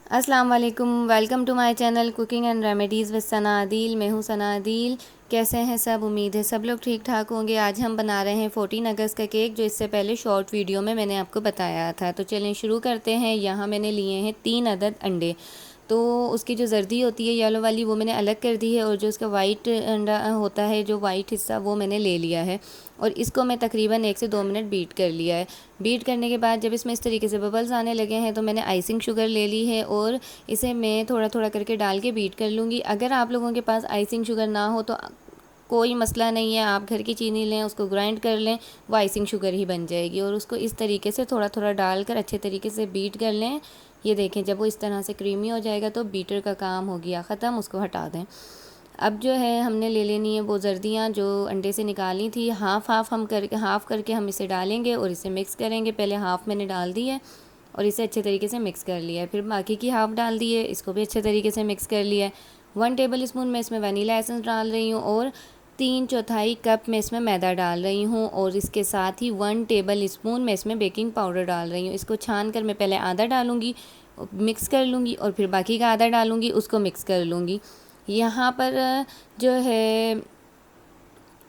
अस्सलाम वालेकुम, welcome to my channel cooking and remedies with Sana Adil. मैं हूँ सना आदिल। कैसे हैं सब? उम्मीद है सब लोग ठीक ठाक होंगे। आज हम बना रहे हैं 14 अगस्त का केक, जो इससे पहले शॉर्ट वीडियो में मैंने आपको बताया था। तो चलें शुरू करते हैं। यहाँ मैंने लिए हैं 3 अदद अंडे। तो उसकी जो जर्दी होती है येलो वाली, वो मैंने अलग कर दी है, और जो उसका वाइट अंडा होता है, जो वाइट हिस्सा, वो मैंने ले लिया है। और इसको मैं तकरीबन 1 से 2 मिनट बीट कर लिया है। बीट करने के बाद जब इसमें इस तरीके से बबल्स आने लगे हैं, तो मैंने आइसिंग शुगर ले ली है और इसे मैं थोड़ा थोड़ा करके डाल के बीट कर लूँगी। अगर आप लोगों के पास आइसिंग शुगर ना हो तो कोई मसला नहीं है, आप घर की चीनी लें, उसको ग्राइंड कर लें, वो आइसिंग शुगर ही बन जाएगी। और उसको इस तरीके से थोड़ा थोड़ा डालकर अच्छे तरीके से बीट कर लें। ये देखें, जब वो इस तरह से क्रीमी हो जाएगा तो बीटर का काम हो गया ख़त्म, उसको हटा दें। अब जो है हमने ले लेनी है वो जर्दियाँ जो अंडे से निकाली थी। हाफ़ करके हम इसे डालेंगे और इसे मिक्स करेंगे। पहले हाफ़ मैंने डाल दी है और इसे अच्छे तरीके से मिक्स कर लिया है। फिर बाकी की हाफ़ डाल दी है, इसको भी अच्छे तरीके से मिक्स कर लिया है। 1 टेबल स्पून मैं इसमें वनीला एसेंस डाल रही हूँ और 3/4 कप मैं इसमें मैदा डाल रही हूँ, और इसके साथ ही 1 टेबल स्पून मैं इसमें बेकिंग पाउडर डाल रही हूँ। इसको छान कर मैं पहले आधा डालूँगी, मिक्स कर लूँगी, और फिर बाकी का आधा डालूँगी, उसको मिक्स कर लूँगी। यहाँ पर जो है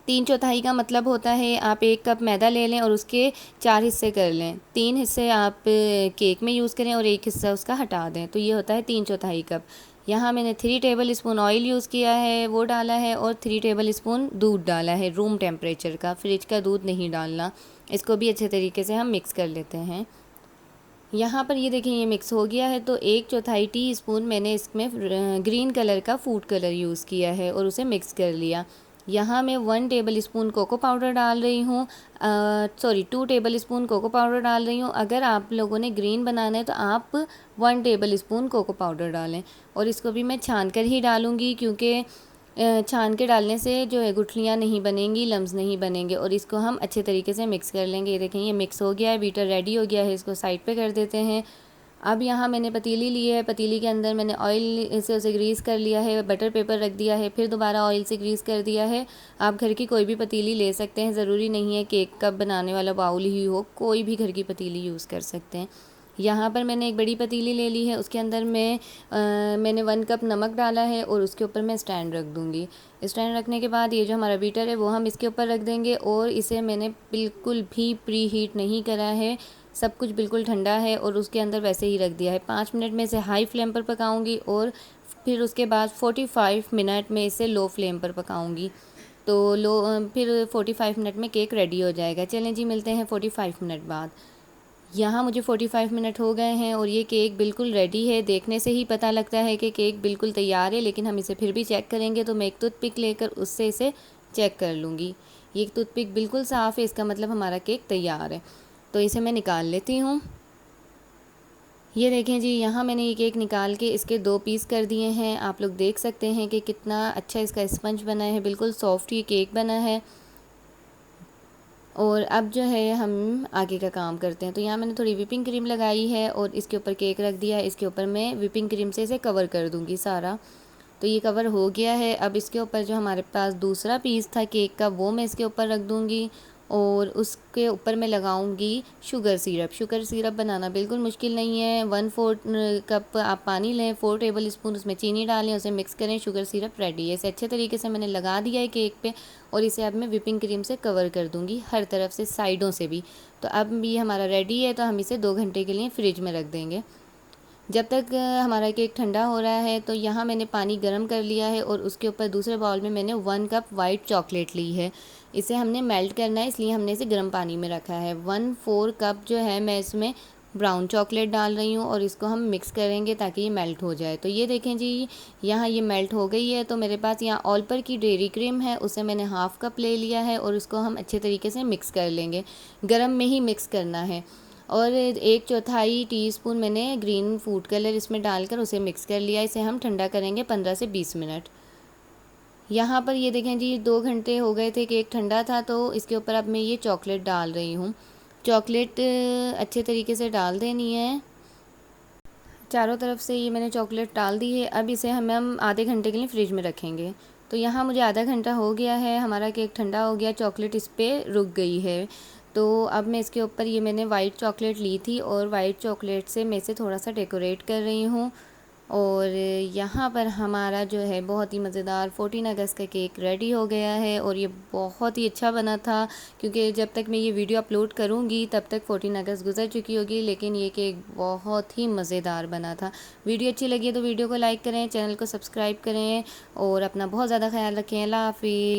3/4 का मतलब होता है आप 1 कप मैदा ले लें और उसके 4 हिस्से कर लें। 3 हिस्से आप केक में यूज़ करें और 1 हिस्सा उसका हटा दें, तो ये होता है 3/4 कप। यहाँ मैंने 3 टेबल स्पून ऑयल यूज़ किया है, वो डाला है, और 3 टेबल स्पून दूध डाला है, रूम टेम्परेचर का, फ्रिज का दूध नहीं डालना। इसको भी अच्छे तरीके से हम मिक्स कर लेते हैं। यहाँ पर ये देखें, ये मिक्स हो गया है, तो 1/4 टीस्पून मैंने इसमें ग्रीन कलर का फूड कलर यूज़ किया है और उसे मिक्स कर लिया। यहाँ मैं 1 टेबल स्पून कोको पाउडर डाल रही हूँ, 2 टेबल स्पून कोको पाउडर डाल रही हूँ। अगर आप लोगों ने ग्रीन बनाना है तो आप 1 टेबल स्पून कोको पाउडर डालें। और इसको भी मैं छान कर ही डालूँगी, क्योंकि छान के डालने से जो है गुठलियाँ नहीं बनेंगी, लम्स नहीं बनेंगे। और इसको हम अच्छे तरीके से मिक्स कर लेंगे। ये देखें, ये मिक्स हो गया है, बीटर रेडी हो गया है, इसको साइड पे कर देते हैं। अब यहाँ मैंने पतीली ली है, पतीली के अंदर मैंने ऑयल से उसे ग्रीस कर लिया है, बटर पेपर रख दिया है, फिर दोबारा ऑयल से ग्रीस कर दिया है। आप घर की कोई भी पतीली ले सकते हैं, ज़रूरी नहीं है केक का बनाने वाला बाउल ही हो, कोई भी घर की पतीली यूज़ कर सकते हैं। यहाँ पर मैंने एक बड़ी पतीली ले ली है, उसके अंदर मैंने 1 कप नमक डाला है और उसके ऊपर मैं स्टैंड रख दूँगी। स्टैंड रखने के बाद ये जो हमारा बीटर है वो हम इसके ऊपर रख देंगे, और इसे मैंने बिल्कुल भी प्री हीट नहीं करा है, सब कुछ बिल्कुल ठंडा है और उसके अंदर वैसे ही रख दिया है। 5 मिनट में इसे हाई फ्लेम पर पकाऊंगी, और फिर उसके बाद 45 मिनट में इसे लो फ्लेम पर पकाऊंगी। तो फिर 45 मिनट में केक रेडी हो जाएगा। चलें जी, मिलते हैं 45 मिनट बाद। यहाँ मुझे 45 मिनट हो गए हैं और ये केक बिल्कुल रेडी है। देखने से ही पता लगता है कि केक बिल्कुल तैयार है, लेकिन हम इसे फिर भी चेक करेंगे। तो मैं एक टूथपिक लेकर उससे इसे चेक कर लूँगी। ये टूथपिक बिल्कुल साफ़ है, इसका मतलब हमारा केक तैयार है। तो इसे मैं निकाल लेती हूँ। ये देखें जी, यहाँ मैंने ये केक निकाल के इसके 2 पीस कर दिए हैं। आप लोग देख सकते हैं कि कितना अच्छा इसका स्पंज बना है, बिल्कुल सॉफ्ट ये केक बना है। और अब जो है हम आगे का काम करते हैं। तो यहाँ मैंने थोड़ी व्हिपिंग क्रीम लगाई है और इसके ऊपर केक रख दिया है। इसके ऊपर मैं व्हिपिंग क्रीम से इसे कवर कर दूँगी सारा। तो ये कवर हो गया है। अब इसके ऊपर जो हमारे पास दूसरा पीस था केक का, वो मैं इसके ऊपर रख दूँगी, और उसके ऊपर मैं लगाऊंगी शुगर सिरप। शुगर सिरप बनाना बिल्कुल मुश्किल नहीं है। 1/4 कप आप पानी लें, 4 टेबल स्पून उसमें चीनी डालें, उसे मिक्स करें, शुगर सिरप रेडी है। इसे अच्छे तरीके से मैंने लगा दिया है केक पे, और इसे अब मैं व्हिपिंग क्रीम से कवर कर दूँगी हर तरफ से, साइडों से भी। तो अब ये हमारा रेडी है, तो हम इसे 2 घंटे के लिए फ्रिज में रख देंगे। जब तक हमारा केक ठंडा हो रहा है, तो यहाँ मैंने पानी गर्म कर लिया है और उसके ऊपर दूसरे बाउल में मैंने 1 कप वाइट चॉकलेट ली है। इसे हमने मेल्ट करना है, इसलिए हमने इसे गर्म पानी में रखा है। 1/4 कप जो है मैं इसमें ब्राउन चॉकलेट डाल रही हूँ, और इसको हम मिक्स करेंगे ताकि ये मेल्ट हो जाए। तो ये देखें जी, यहाँ ये मेल्ट हो गई है। तो मेरे पास यहाँ ऑल पर की डेयरी क्रीम है, उसे मैंने हाफ़ कप ले लिया है, और उसको हम अच्छे तरीके से मिक्स कर लेंगे। गर्म में ही मिक्स करना है। और 1/4 टीस्पून मैंने ग्रीन फूड कलर इसमें डालकर उसे मिक्स कर लिया। इसे हम ठंडा करेंगे 15 से 20 मिनट। यहाँ पर ये देखें जी, 2 घंटे हो गए थे, केक ठंडा था, तो इसके ऊपर अब मैं ये चॉकलेट डाल रही हूँ। चॉकलेट अच्छे तरीके से डाल देनी है। चारों तरफ से ये मैंने चॉकलेट डाल दी है। अब इसे हम आधे घंटे के लिए फ्रिज में रखेंगे। तो यहाँ मुझे आधा घंटा हो गया है, हमारा केक ठंडा हो गया, चॉकलेट इस पर रुक गई है। तो अब मैं इसके ऊपर ये मैंने वाइट चॉकलेट ली थी और वाइट चॉकलेट से मैं इसे थोड़ा सा डेकोरेट कर रही हूँ। और यहाँ पर हमारा जो है बहुत ही मज़ेदार 14 अगस्त का केक रेडी हो गया है और ये बहुत ही अच्छा बना था, क्योंकि जब तक मैं ये वीडियो अपलोड करूँगी तब तक 14 अगस्त गुजर चुकी होगी, लेकिन ये केक बहुत ही मज़ेदार बना था। वीडियो अच्छी लगी तो वीडियो को लाइक करें, चैनल को सब्सक्राइब करें और अपना बहुत ज़्यादा ख्याल रखें। अल्लाह हाफ़िज़।